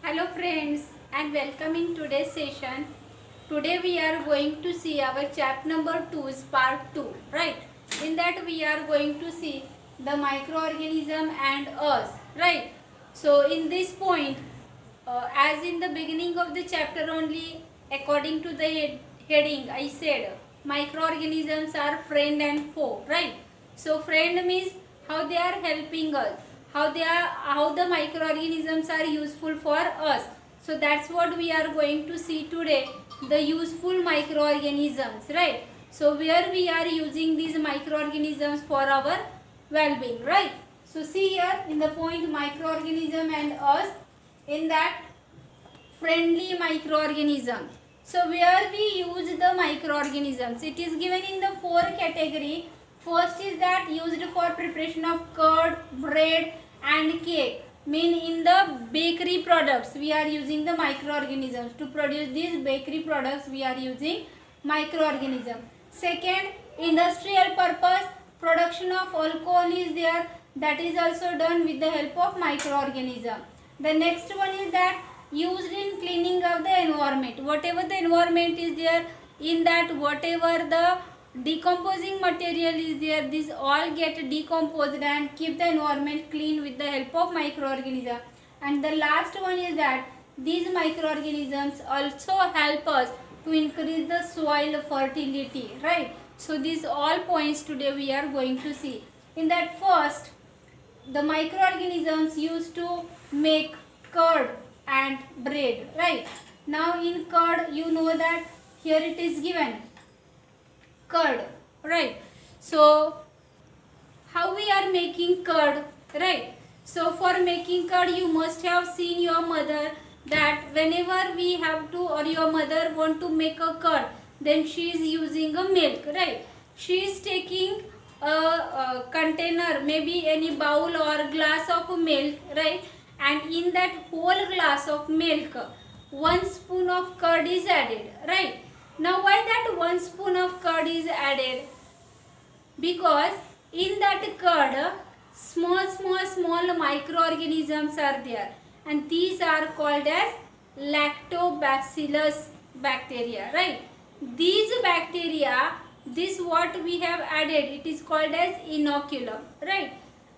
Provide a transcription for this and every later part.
Hello friends and welcome in today's session. Today we are going to see our chapter number 2 is part 2, right? In that we are going to see the microorganism and us, right? So in this point, as in the beginning of the chapter only, according to the heading, I said microorganisms are friend and foe, right? So friend means how they are helping us, how the microorganisms are useful for us. So that's what we are going to see today, the useful microorganisms, right? So where we are using these microorganisms for our well-being, right? So see here in the point microorganism and us, in that friendly microorganism. So where we use the microorganisms, it is given in the 4 category. First is that used for preparation of curd, bread and cake. Mean in the bakery products we are using the microorganisms. To produce these bakery products we are using microorganism. Second, industrial purpose, production of alcohol is there, that is also done with the help of microorganism. The next one is that used in cleaning of the environment. Whatever the environment is there, in that whatever the decomposing material is there, this all get decomposed and keep the environment clean with the help of microorganism. And the last one is that these microorganisms also help us to increase the soil fertility, right? So these all points today we are going to see. In that first, the microorganisms used to make curd and bread, right? Now in curd you know that here it is given curd, right? So how we are making curd, right? So for making curd you must have seen your mother, that whenever we have to, or your mother want to make a curd, then she is using a milk, right? She is taking a container, maybe any bowl or glass of milk, right? And in that whole glass of milk 1 spoon of curd is added, right? Now why that 1 spoon of curd is added? Because in that curd small microorganisms are there, and these are called as lactobacillus bacteria, right? These bacteria, this what we have added, it is called as inoculum, right?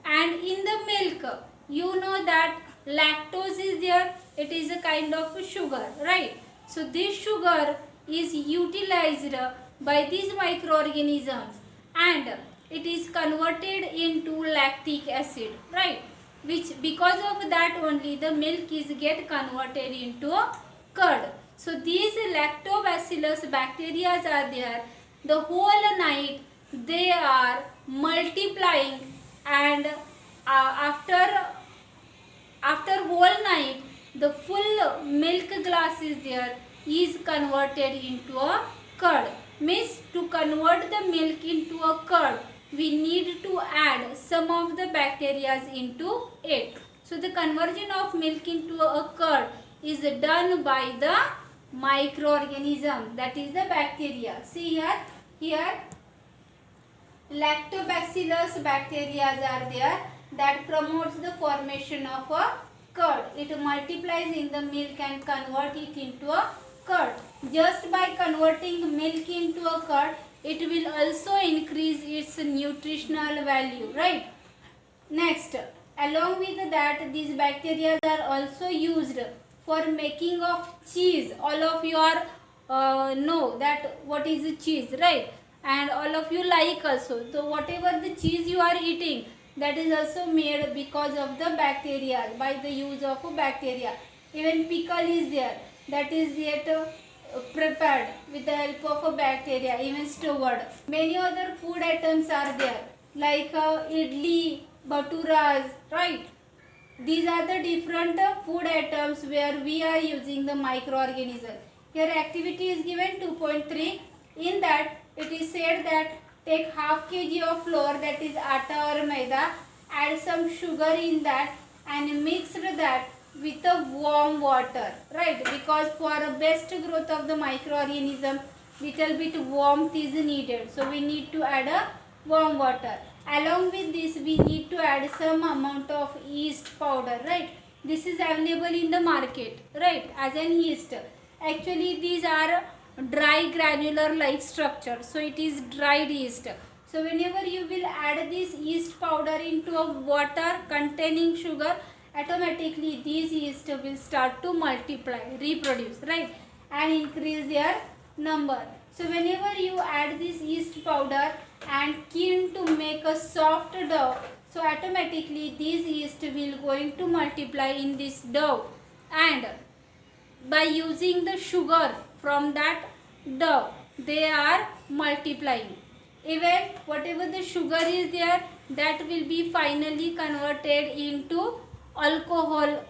And in the milk you know that lactose is there, it is a kind of sugar, right? So this sugar is utilized by these microorganisms and it is converted into lactic acid, right? Which because of that only the milk is get converted into a curd. So these lactobacillus bacteria are there, the whole night they are multiplying, and after whole night the full milk glass is there is converted into a curd. Means to convert the milk into a curd we need to add some of the bacteria into it. So the conversion of milk into a curd is done by the microorganism, that is the bacteria. See here lactobacillus bacteria are there that promotes the formation of a curd. It multiplies in the milk and convert it into a curd. Just by converting milk into a curd, it will also increase its nutritional value, right? Next, along with that, these bacteria are also used for making of cheese. All of you are know that what is cheese, right? And all of you like also. So whatever the cheese you are eating, that is also made because of the bacteria, by the use of bacteria. Even pickle is there, that is yet prepared with the help of a bacteria, even stored. Many other food items are there like idli, baturas, right? These are the different food items where we are using the microorganism. Here activity is given 2.3. In that it is said that take half kg of flour, that is atta or maida, add some sugar in that and mix that with a warm water, right? Because for a best growth of the microorganism little bit warmth is needed, so we need to add a warm water. Along with this we need to add some amount of yeast powder, right? This is available in the market, right, as an yeast. Actually these are dry granular like structure, so it is dried yeast. So whenever you will add this yeast powder into a water containing sugar, automatically these yeast will start to multiply, reproduce, right, and increase their number. So whenever you add this yeast powder and keen to make a soft dough, so automatically these yeast will going to multiply in this dough, and by using the sugar from that dough they are multiplying. Even whatever the sugar is there, that will be finally converted into alcohol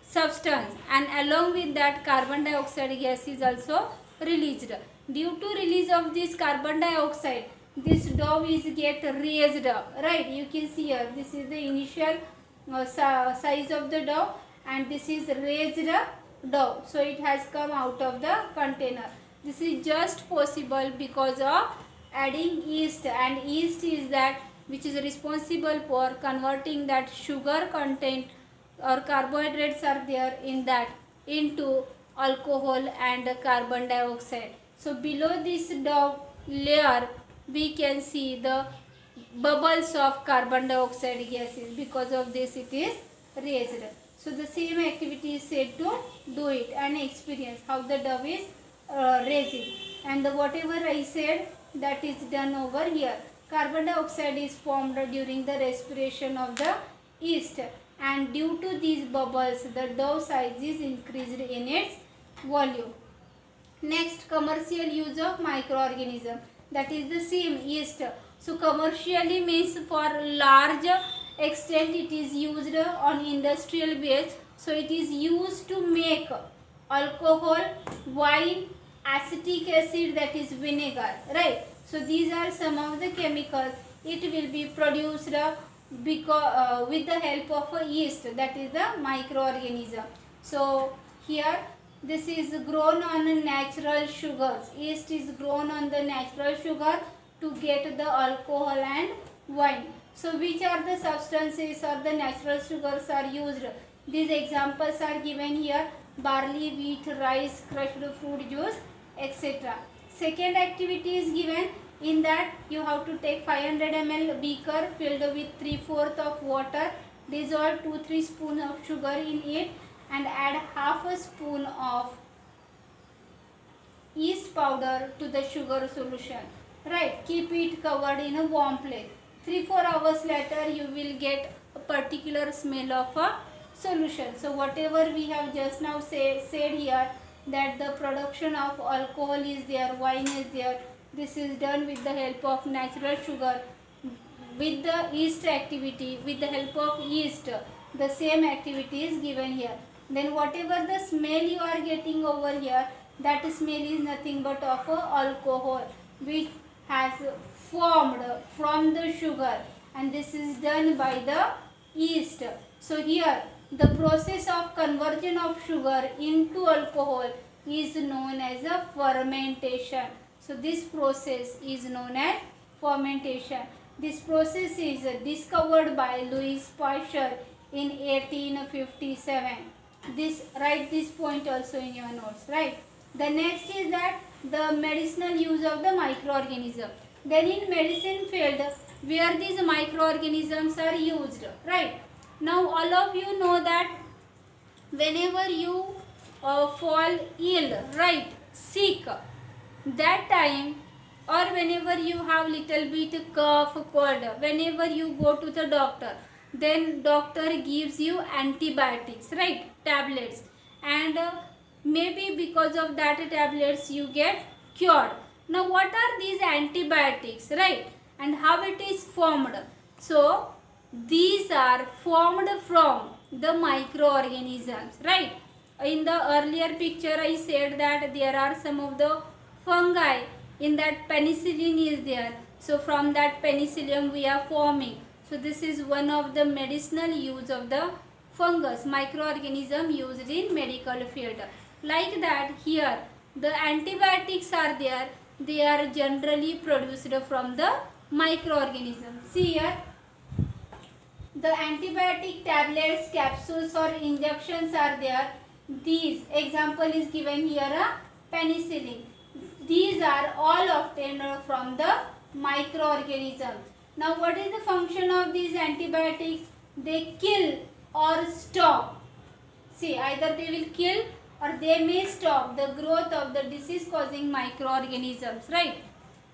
substance, and along with that carbon dioxide gas is also released. Due to release of this carbon dioxide, this dough is get raised, right. You can see here, this is the initial size of the dough, and this is raised dough, so it has come out of the container. This is just possible because of adding yeast, and yeast is that which is responsible for converting that sugar content or carbohydrates are there in that into alcohol and carbon dioxide. So below this dough layer we can see the bubbles of carbon dioxide gases. Because of this it is raised. So the same activity is said to do it and experience how the dough is raising. And the whatever I said, that is done over here. Carbon dioxide is formed during the respiration of the yeast, and due to these bubbles the dough size is increased in its volume. Next, commercial use of microorganism, that is the same yeast. So commercially means for large extent it is used on industrial base. So it is used to make alcohol, wine, acetic acid, that is vinegar, right. So these are some of the chemicals. It will be produced because with the help of a yeast, that is the microorganism. So here this is grown on natural sugars. Yeast is grown on the natural sugar to get the alcohol and wine. So which are the substances or the natural sugars are used? These examples are given here: barley, wheat, rice, crushed fruit juice, etc. Second activity is given. In that you have to take 500 ml beaker filled with 3/4 of water, dissolve 2-3 spoons of sugar in it, and add half a spoon of yeast powder to the sugar solution, right. Keep it covered in a warm place. 3-4 hours later you will get a particular smell of a solution. So whatever we have just now said here, that the production of alcohol is there, wine is there, this is done with the help of natural sugar, with the yeast activity, with the help of yeast. The same activity is given here. Then whatever the smell you are getting over here, that smell is nothing but of alcohol which has formed from the sugar, and this is done by the yeast. So here the process of conversion of sugar into alcohol is known as a fermentation. So this process is known as fermentation. This process is discovered by Louis Pasteur in 1857. Write this point also in your notes, right. The next is that the medicinal use of the microorganism. Then in medicine field where these microorganisms are used, right. Now all of you know that whenever you fall ill, right, sick, that time, or whenever you have little bit cough, cold, whenever you go to the doctor, then doctor gives you antibiotics, right, tablets, and maybe because of that tablets you get cured. Now what are these antibiotics, right, and how it is formed? So these are formed from the microorganisms, right. In the earlier picture I said that there are some of the fungi, in that penicillin is there. So from that penicillium we are forming. So this is one of the medicinal use of the fungus, microorganism used in medical field. Like that here the antibiotics are there, they are generally produced from the microorganism. See here, the antibiotic tablets, capsules or injections are there. These example is given here a penicillin. These are all obtained from the microorganisms. Now what is the function of these antibiotics? They kill or stop. See, either they will kill or they may stop the growth of the disease causing microorganisms, right?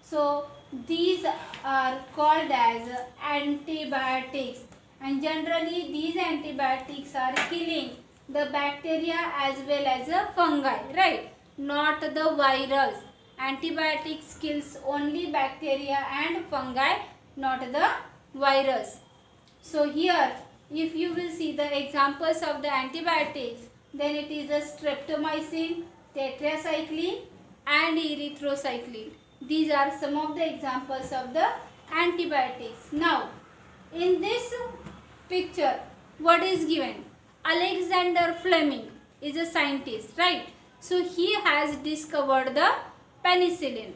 So these are called as antibiotics, and generally these antibiotics are killing the bacteria as well as the fungi, right? Not the virus. Antibiotics kills only bacteria and fungi, not the virus. So here if you will see the examples of the antibiotics, then it is the streptomycin, tetracycline and erythrocycline. These are some of the examples of the antibiotics. Now in this picture what is given? Alexander Fleming is a scientist, right? So he has discovered the penicillin.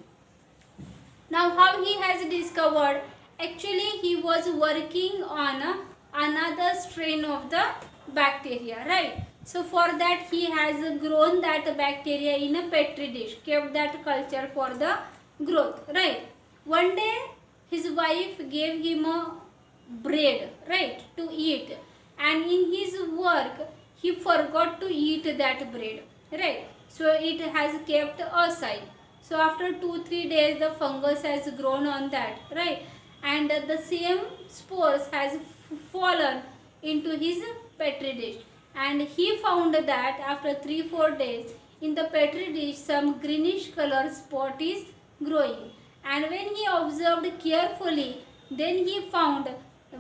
Now how he has discovered? Actually he was working on another strain of the bacteria, right? So for that he has grown that bacteria in a petri dish, kept that culture for the growth, right? One day his wife gave him a bread, right, to eat, and in his work he forgot to eat that bread, right? So it has kept aside. So after 2-3 days the fungus has grown on that, right? And the same spores has fallen into his petri dish, and he found that after 3-4 days in the petri dish some greenish color spot is growing, and when he observed carefully, then he found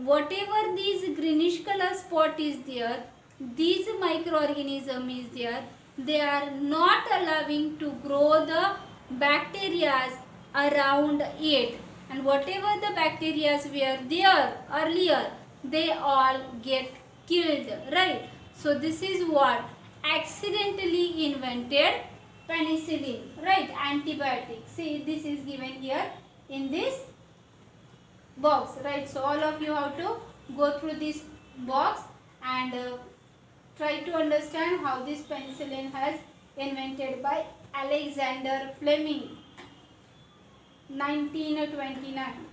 whatever these greenish color spot is there, these microorganism is there, they are not allowing to grow the bacteria around it, and whatever the bacteria were there earlier, they all get killed, right? So this is what accidentally invented penicillin, right? Antibiotic. See, this is given here in this box, right? So all of you have to go through this box and try to understand how this penicillin has invented by Alexander Fleming, 1929.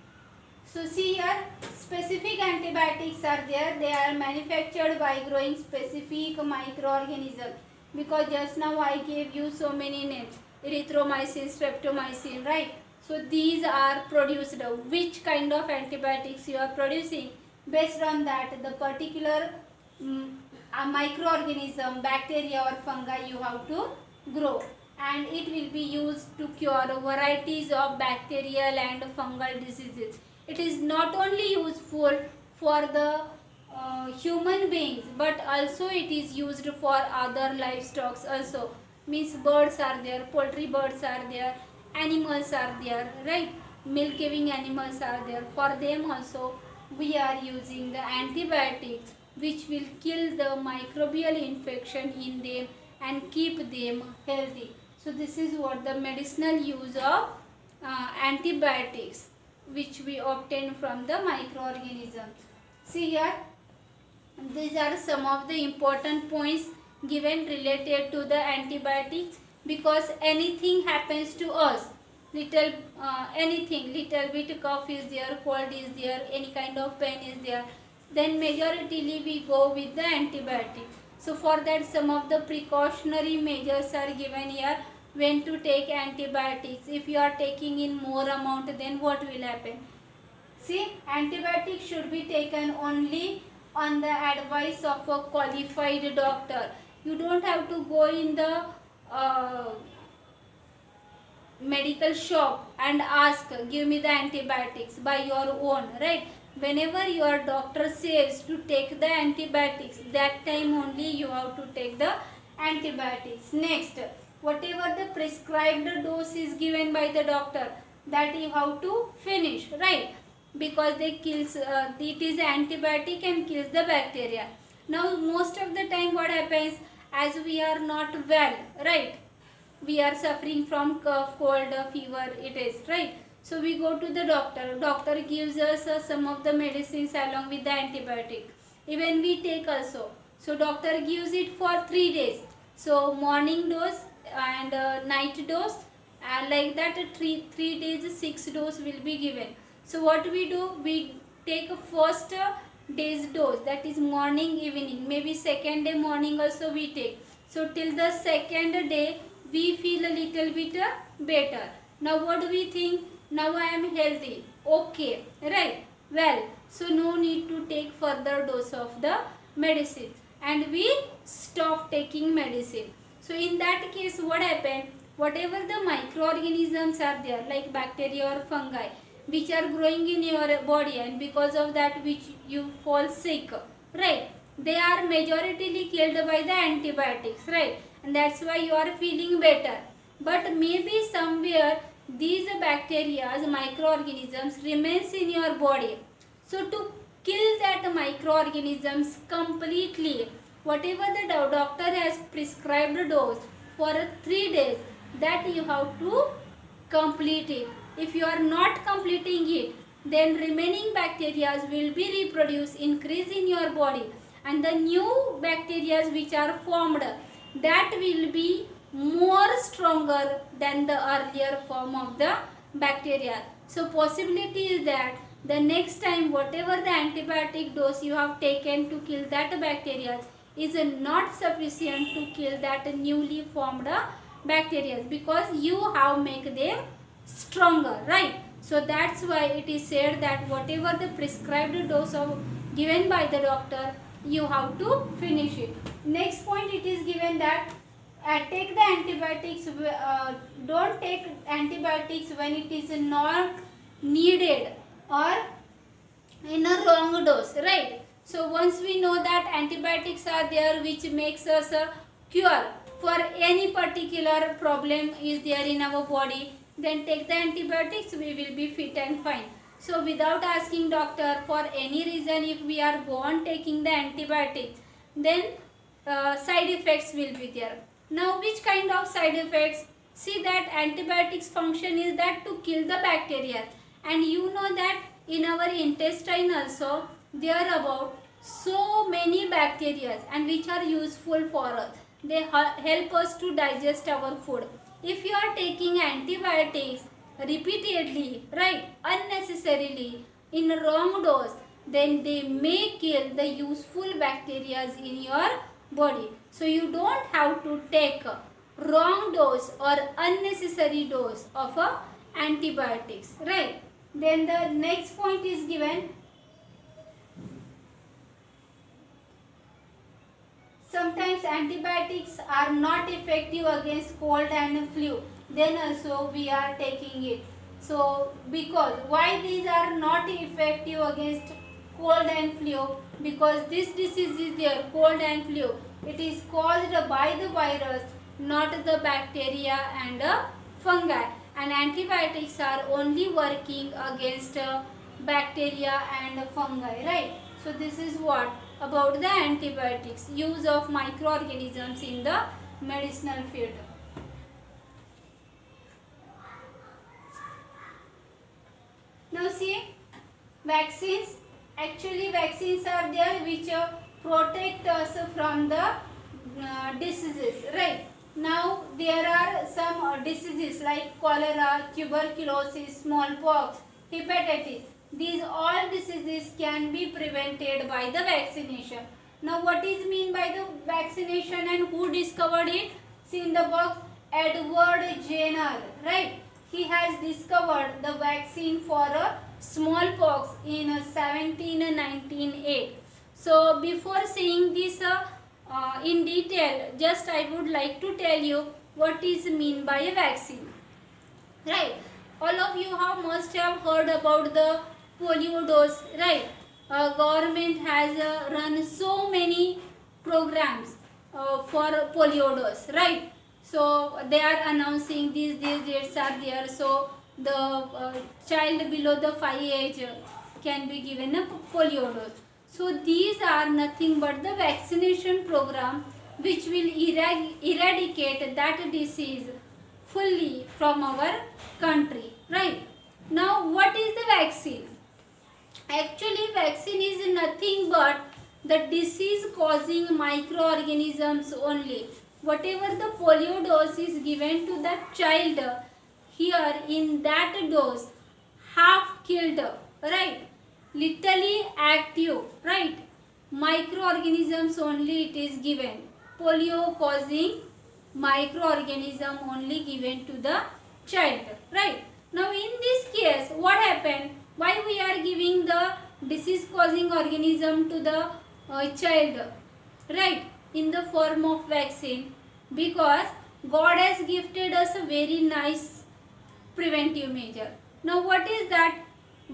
So see here, specific antibiotics are there. They are manufactured by growing specific microorganisms, because just now I gave you so many names, erythromycin, streptomycin, right? So these are produced. Which kind of antibiotics you are producing, based on that the particular microorganism, bacteria or fungi you have to grow, and it will be used to cure varieties of bacterial and fungal diseases. It is not only useful for the human beings, but also it is used for other livestock also. Means birds are there, poultry birds are there, animals are there, right? Milk giving animals are there. For them also we are using the antibiotics which will kill the microbial infection in them and keep them healthy. So this is what the medicinal use of antibiotics which we obtain from the microorganisms. See here, these are some of the important points given related to the antibiotics, because anything happens to us, anything, little bit cough is there, cold is there, any kind of pain is there, then majority we go with the antibiotic. So for that some of the precautionary measures are given here. When to take antibiotics? If you are taking in more amount, then what will happen? See, antibiotics should be taken only on the advice of a qualified doctor. You don't have to go in the medical shop and ask, give me the antibiotics by your own, right? Whenever your doctor says to take the antibiotics, that time only you have to take the antibiotics. Next, whatever the prescribed dose is given by the doctor, that you have to finish, right? Because they kills, it is antibiotic and kills the bacteria. Now most of the time what happens, as we are not well, right? We are suffering from cough, cold, fever, it is, right? So we go to the doctor. Doctor gives us some of the medicines along with the antibiotic. Even we take also. So doctor gives it for 3 days. So morning dose and night dose, and like that 3 days 6 dose will be given. So what we do, we take a first day's dose, that is morning evening, maybe second day morning also we take. So till the second day we feel a little bit better. Now what do we think? Now I am healthy, okay, right? Well, so no need to take further dose of the medicine, and we stop taking medicine. So in that case what happened, whatever the microorganisms are there, like bacteria or fungi, which are growing in your body, and because of that which you fall sick, right, they are majoritarily killed by the antibiotics, right, and that's why you are feeling better. But maybe somewhere these bacteria, microorganisms, remains in your body. So to kill that microorganisms completely, whatever the doctor has prescribed dose for 3 days, that you have to complete it. If you are not completing it, then remaining bacteria will be reproduced, increase in your body, and the new bacteria which are formed, that will be more stronger than the earlier form of the bacteria. So possibility is that the next time whatever the antibiotic dose you have taken to kill that bacteria is not sufficient to kill that newly formed bacteria, because you have make them stronger, right? So that's why it is said that whatever the prescribed dose of given by the doctor, you have to finish it. Next point, it is given that take the antibiotics, don't take antibiotics when it is not needed or in a wrong dose, right? So once we know that antibiotics are there which makes us a cure for any particular problem is there in our body, then take the antibiotics, we will be fit and fine. So without asking doctor, for any reason if we are gone taking the antibiotics, then side effects will be there. Now which kind of side effects? See that antibiotics function is that to kill the bacteria, and you know that in our intestine also there are about so many bacteria and which are useful for us. They help us to digest our food. If you are taking antibiotics repeatedly, right, unnecessarily, in a wrong dose, then they may kill the useful bacteria in your body. So you don't have to take a wrong dose or unnecessary dose of antibiotics, right? Then the next point is given. Sometimes antibiotics are not effective against cold and flu. Then also we are taking it. So because why these are not effective against cold and flu? Because this disease is there, cold and flu. It is caused by the virus, not the bacteria and fungi. And antibiotics are only working against bacteria and fungi, right? So this is what about the antibiotics, use of microorganisms in the medicinal field. Now see, vaccines. Actually vaccines are there which protect us from the diseases, right? Now there are some diseases like cholera, tuberculosis, smallpox, hepatitis. These all diseases can be prevented by the vaccination. Now what is mean by the vaccination and who discovered it? See in the box, Edward Jenner, right? He has discovered the vaccine for smallpox in 1798. So before saying this in detail, just I would like to tell you what is mean by a vaccine, right? All of you must have heard about the polio dose, right? Government has run so many programs for polio dose, right? So they are announcing these dates are there. So the child below the 5 age can be given a polio dose. So these are nothing but the vaccination program which will eradicate that disease fully from our country, right? Now what is the vaccine? Actually vaccine is nothing but the disease causing microorganisms only. Whatever the polio dose is given to the child, here in that dose half killed, right, literally active, right, microorganisms only it is given. Polio causing microorganism only given to the child, right. Now in this case what happened, why we are giving the disease causing organism to the child, right, in the form of vaccine? Because God has gifted us a very nice preventive measure. Now what is that?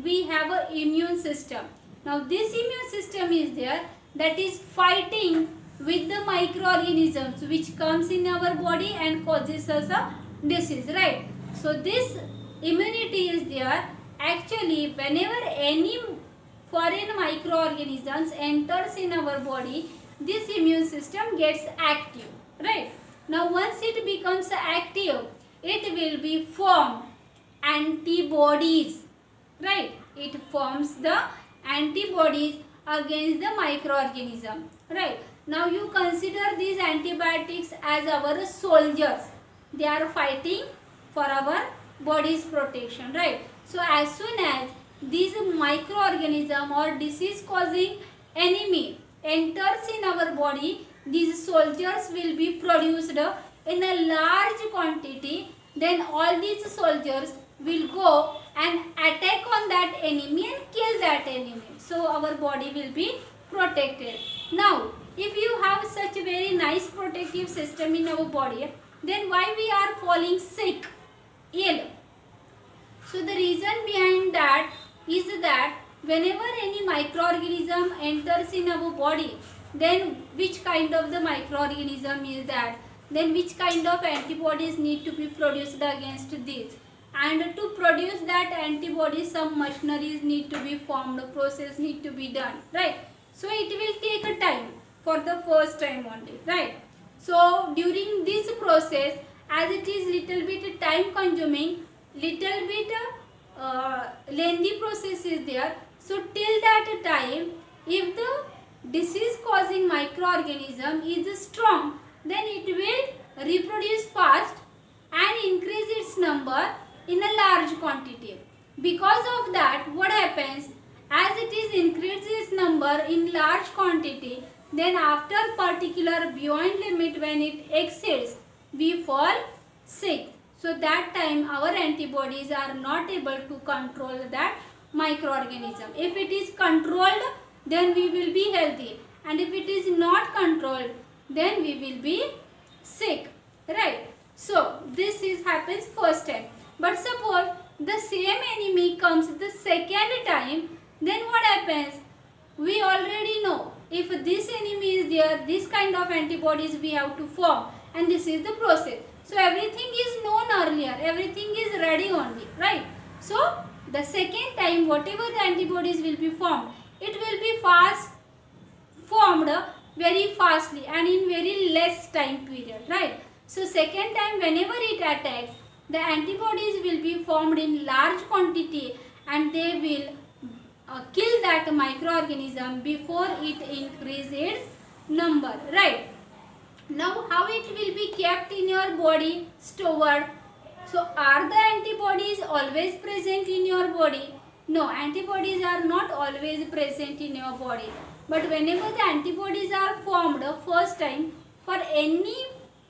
We have a immune system. Now this immune system is there that is fighting with the microorganisms which comes in our body and causes us a disease, right. So this immunity is there. Actually whenever any foreign microorganisms enters in our body, this immune system gets active, right. Now once it becomes active, it will be formed antibodies, right, it forms the antibodies against the microorganism, right. Now you consider these antibiotics as our soldiers. They are fighting for our body's protection, right. So as soon as these microorganism or disease causing enemy enters in our body, these soldiers will be produced in a large quantity. Then all these soldiers will go and attack on that enemy and kill that enemy. So our body will be protected. Now if you have such a very nice protective system in our body, then why we are falling sick, ill? So the reason behind that is that whenever any microorganism enters in our body, then which kind of the microorganism is that? Then which kind of antibodies need to be produced against this? And to produce that antibody, some machineries need to be formed, process need to be done, right. So it will take a time for the first time only, right. So during this process, as it is little bit time consuming, little bit lengthy process is there. So till that time, if the disease causing microorganism is strong, then it will reproduce fast and increase its number in a large quantity. Because of that, what happens, as it is increases its number in large quantity, then after particular beyond limit, when it exceeds, we fall sick. So that time our antibodies are not able to control that microorganism. If it is controlled, then we will be healthy, and if it is not controlled, then we will be sick, right. So this is happens first time. But suppose the same enemy comes the second time, then what happens? We already know if this enemy is there, this kind of antibodies we have to form, and this is the process. So everything is known earlier, everything is ready only, right. So the second time whatever the antibodies will be formed, it will be formed very fastly and in very less time period, right. So second time whenever it attacks, the antibodies will be formed in large quantity and they will kill that microorganism before it increases its number, right. Now how it will be kept in your body, stored? So are the antibodies always present in your body? No, antibodies are not always present in your body. But whenever the antibodies are formed first time for any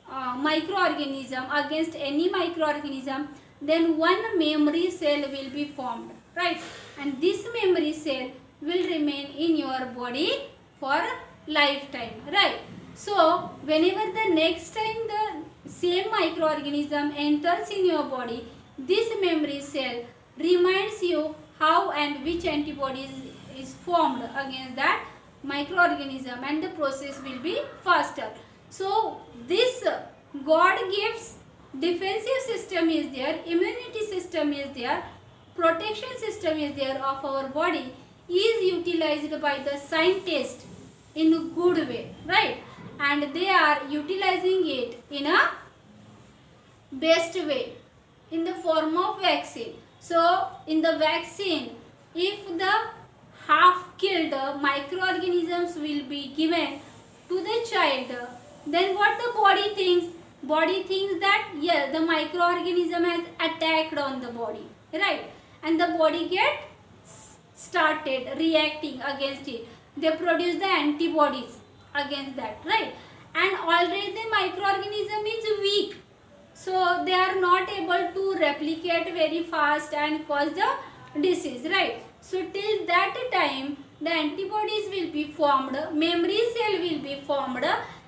microorganism, against any microorganism, then one memory cell will be formed, right. And this memory cell will remain in your body for lifetime, right. So whenever the next time the same microorganism enters in your body, this memory cell reminds you how and which antibodies is formed against that microorganism, and the process will be faster. So this God gives defensive system is there, immunity system is there, protection system is there of our body, is utilized by the scientists in a good way, right. And they are utilizing it in a best way in the form of vaccine. So in the vaccine, if the half killed microorganisms will be given to the child, then what the body thinks? Body thinks that yes, the microorganism has attacked on the body, right? And the body get started reacting against it. They produce the antibodies against that, right? And already the microorganism is weak, so they are not able to replicate very fast and cause the disease, right? So till that time the antibodies will be formed, memory cell will be formed,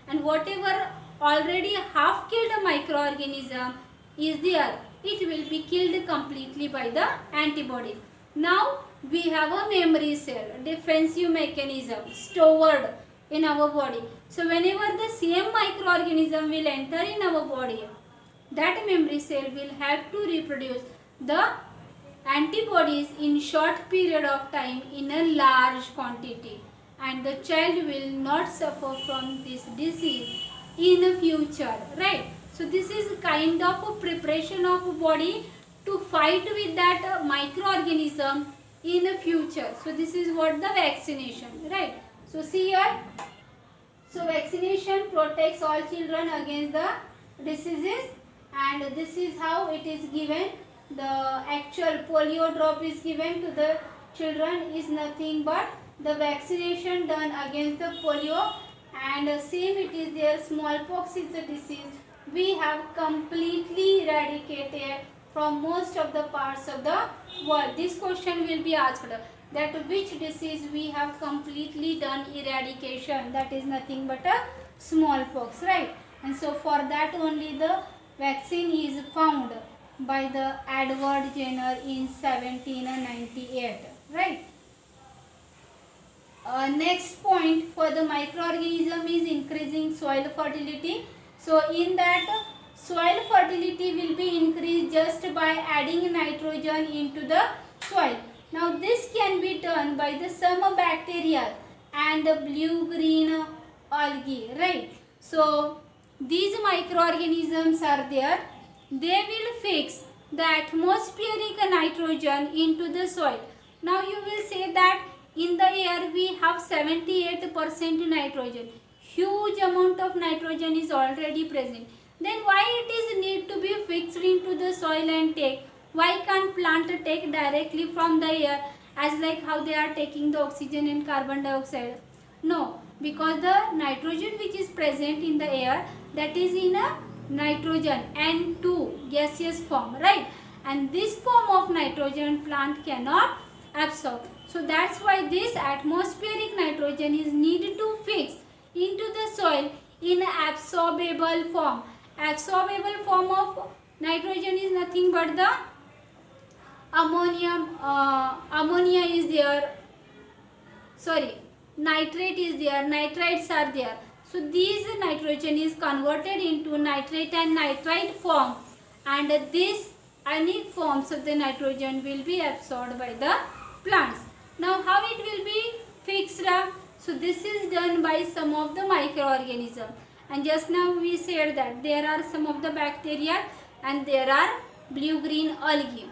and whatever already half killed microorganism is there, it will be killed completely by the antibodies. Now we have a memory cell, defensive mechanism stored in our body. So whenever the same microorganism will enter in our body, that memory cell will help to reproduce the antibodies in short period of time in a large quantity, and the child will not suffer from this disease in the future, right? So this is kind of a preparation of body to fight with that microorganism in the future. So this is what the vaccination, right? So see here, so vaccination protects all children against the diseases, and this is how it is given. The actual polio drop is given to the children is nothing but the vaccination done against the polio, and same it is there, smallpox is the disease we have completely eradicated from most of the parts of the world. This question will be asked, that which disease we have completely done eradication, that is nothing but a smallpox, right? And so for that only the vaccine is found by the Edward Jenner in 1798, right? Next point for the microorganism is increasing soil fertility. So in that, soil fertility will be increased just by adding nitrogen into the soil. Now this can be done by the some bacteria and the blue-green algae, right? So these microorganisms are there. They will fix the atmospheric nitrogen into the soil. Now you will say that in the air we have 78% nitrogen. Huge amount of nitrogen is already present. Then why it is need to be fixed into the soil and take? Why can't plant take directly from the air, as like how they are taking the oxygen and carbon dioxide? No, because the nitrogen which is present in the air, that is in a nitrogen N2 gaseous form, right? And this form of nitrogen plant cannot absorb. So that's why this atmospheric nitrogen is needed to fix into the soil in absorbable form. Absorbable form of nitrogen is nothing but the ammonia is there, sorry, nitrate is there, nitrites are there. So these nitrogen is converted into nitrate and nitrite form, and this ionic forms of the nitrogen will be absorbed by the plants. Now how it will be fixed? So this is done by some of the microorganisms, and just now we said that there are some of the bacteria and there are blue-green algae.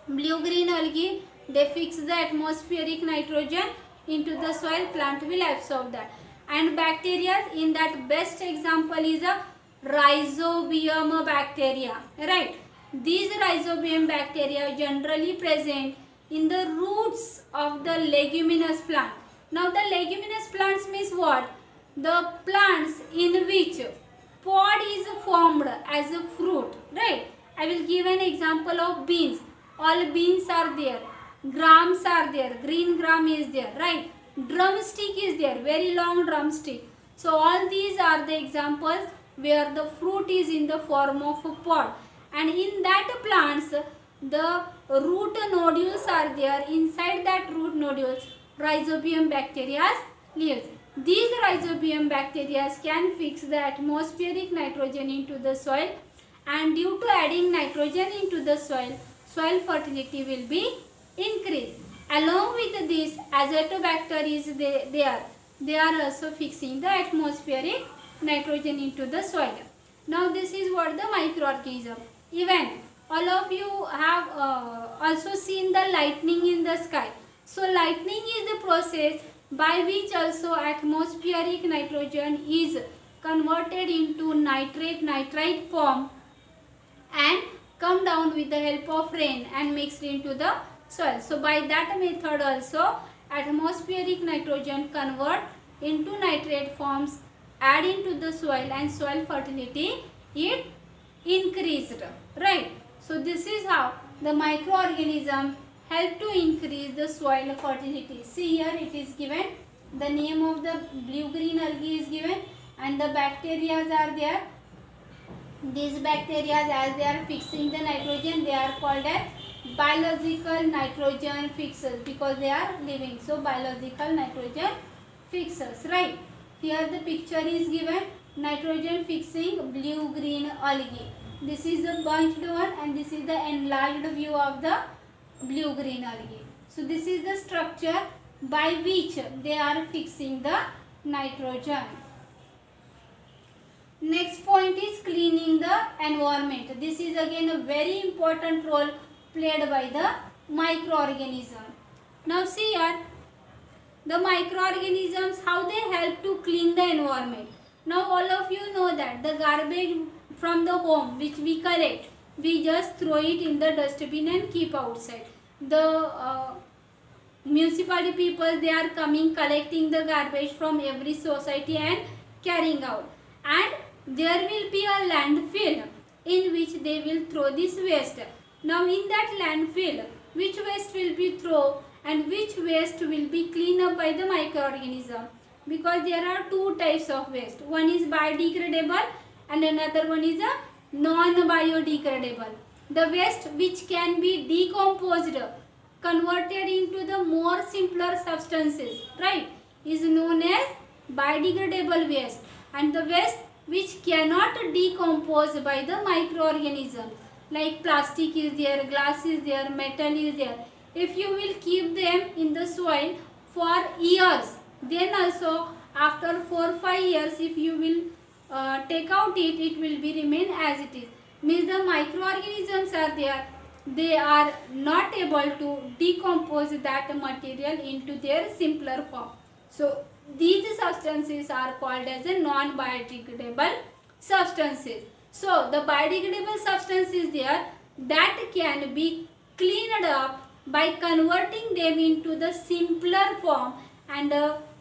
Blue-green algae, they fix the atmospheric nitrogen into the soil, plant will absorb that. And bacteria, in that best example is a rhizobium bacteria, right? These rhizobium bacteria are generally present in the roots of the leguminous plant. Now the leguminous plants means what? The plants in which pod is formed as a fruit, right? I will give an example of beans. All beans are there, grams are there, green gram is there, right? Drumstick is there, very long drumstick. So all these are the examples where the fruit is in the form of a pod, and in that plants the root nodules are there. Inside that root nodules rhizobium bacteria lives. These rhizobium bacteria can fix the atmospheric nitrogen into the soil, and due to adding nitrogen into the soil, soil fertility will be increased. Along with this, azotobacter is there. They are also fixing the atmospheric nitrogen into the soil. Now this is what the microorganism. Even all of you have also seen the lightning in the sky. So lightning is the process by which also atmospheric nitrogen is converted into nitrite form and come down with the help of rain and mixed into the soil. So by that method also atmospheric nitrogen convert into nitrate forms, add into the soil, and soil fertility it increased, right? So this is how the microorganism help to increase the soil fertility. See here it is given, the name of the blue-green algae is given and the bacteria are there. These bacteria, as they are fixing the nitrogen, they are called as biological nitrogen fixers because they are living. So biological nitrogen fixers, right? Here the picture is given, nitrogen fixing blue-green algae. This is the bunched one and this is the enlarged view of the blue-green algae. So this is the structure by which they are fixing the nitrogen. Next point is cleaning the environment. This is again a very important role played by the microorganism. Now see here, the microorganisms, how they help to clean the environment. Now all of you know that the garbage from the home which we collect, we just throw it in the dustbin and keep outside. The municipality people, they are coming collecting the garbage from every society and carrying out. And there will be a landfill in which they will throw this waste. Now in that landfill, which waste will be thrown and which waste will be cleaned up by the microorganism? Because there are two types of waste. One is biodegradable and another one is a non-biodegradable. The waste which can be decomposed, converted into the more simpler substances, right, is known as biodegradable waste. And the waste which cannot decompose by the microorganism, like plastic is there, glass is there, metal is there. If you will keep them in the soil for years, then also after 4-5 years, if you will take out it, it will be remain as it is. Means the microorganisms are there, they are not able to decompose that material into their simpler form. So these substances are called as a non-biodegradable substances. So the biodegradable substance is there that can be cleaned up by converting them into the simpler form and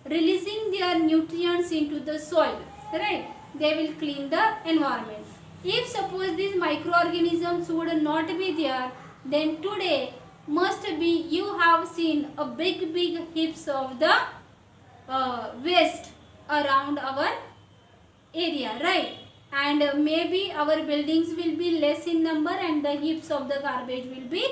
releasing their nutrients into the soil, right? They will clean the environment. If suppose these microorganisms would not be there, then today must be you have seen a big heaps of the waste around our area, right? And maybe our buildings will be less in number and the heaps of the garbage will be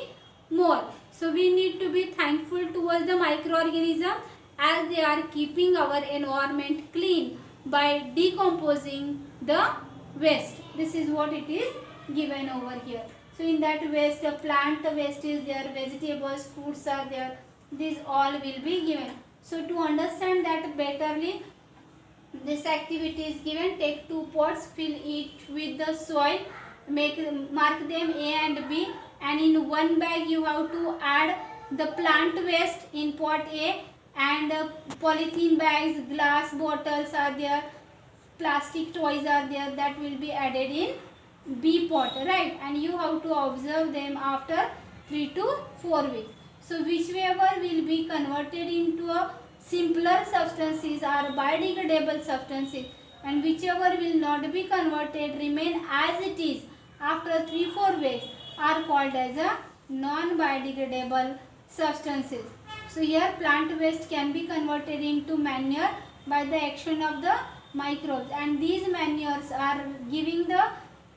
more. So we need to be thankful towards the microorganism as they are keeping our environment clean by decomposing the waste. This is what it is given over here. So in that waste, the plant waste is there, vegetables, fruits are there. These all will be given. So to understand that betterly, this activity is given. Take 2 pots, fill it with the soil, mark them A and B, and in one bag you have to add the plant waste in pot A, and polythene bags, glass bottles are there, plastic toys are there, that will be added in B pot, right? And you have to observe them after 3 to 4 weeks. So whichever will be converted into a simpler substances are biodegradable substances, and whichever will not be converted remain as it is after 3-4 weeks are called as a non-biodegradable substances. So here plant waste can be converted into manure by the action of the microbes, and these manures are giving the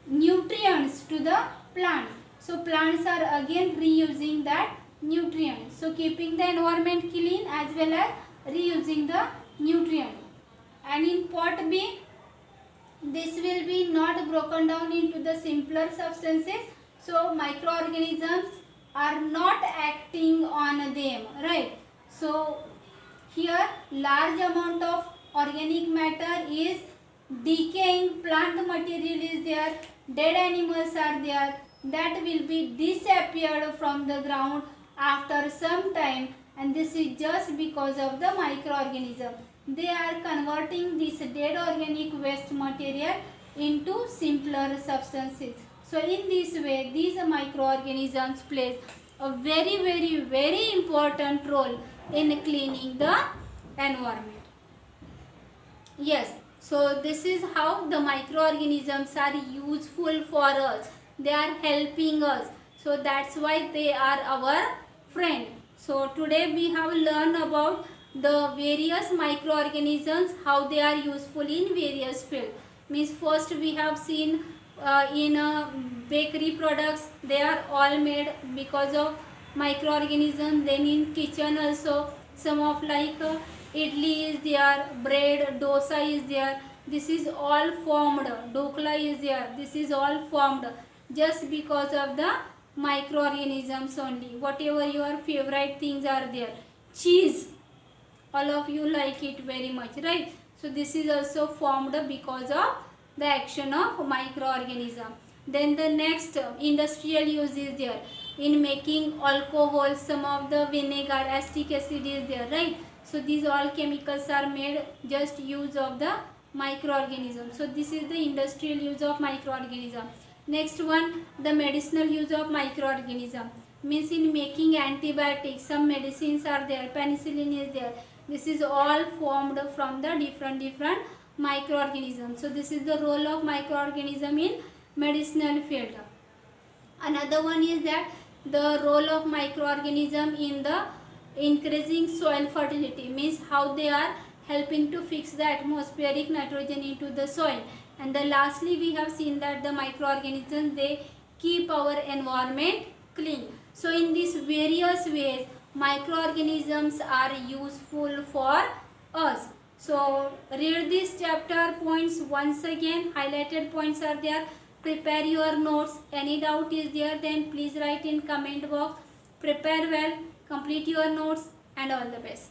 nutrients to the plant. So plants are again reusing that nutrient. So keeping the environment clean as well as reusing the nutrient. And in pot B, this will be not broken down into the simpler substances. So microorganisms are not acting on them, right? So here large amount of organic matter is decaying, plant material is there, dead animals are there, that will be disappeared from the ground after some time, and this is just because of the microorganism. They are converting this dead organic waste material into simpler substances. So in this way, these microorganisms play a very important role in cleaning the environment. Yes, so this is how the microorganisms are useful for us. They are helping us. So that's why they are our friend. So today we have learned about the various microorganisms, how they are useful in various fields. Means first we have seen in bakery products, they are all made because of microorganisms. Then in kitchen also, some of like idli is there, bread, dosa is there. This is all formed. Dokla is there. This is all formed just because of the microorganisms only. Whatever your favorite things are there. Cheese, all of you like it very much, right? So this is also formed because of the action of microorganism. Then the next industrial use is there. In making alcohol, some of the vinegar, acetic acid is there, right? So these all chemicals are made just use of the microorganism. So this is the industrial use of microorganism. Next one, the medicinal use of microorganism. Means in making antibiotics, some medicines are there, penicillin is there. This is all formed from the different microorganisms. So this is the role of microorganism in medicinal field. Another one is that the role of microorganism in the increasing soil fertility, means how they are helping to fix the atmospheric nitrogen into the soil. And the lastly we have seen that the microorganisms, they keep our environment clean. So in these various ways, microorganisms are useful for us. So read this chapter points once again. Highlighted points are there. Prepare your notes. Any doubt is there, then please write in comment box. Prepare well, complete your notes, and all the best.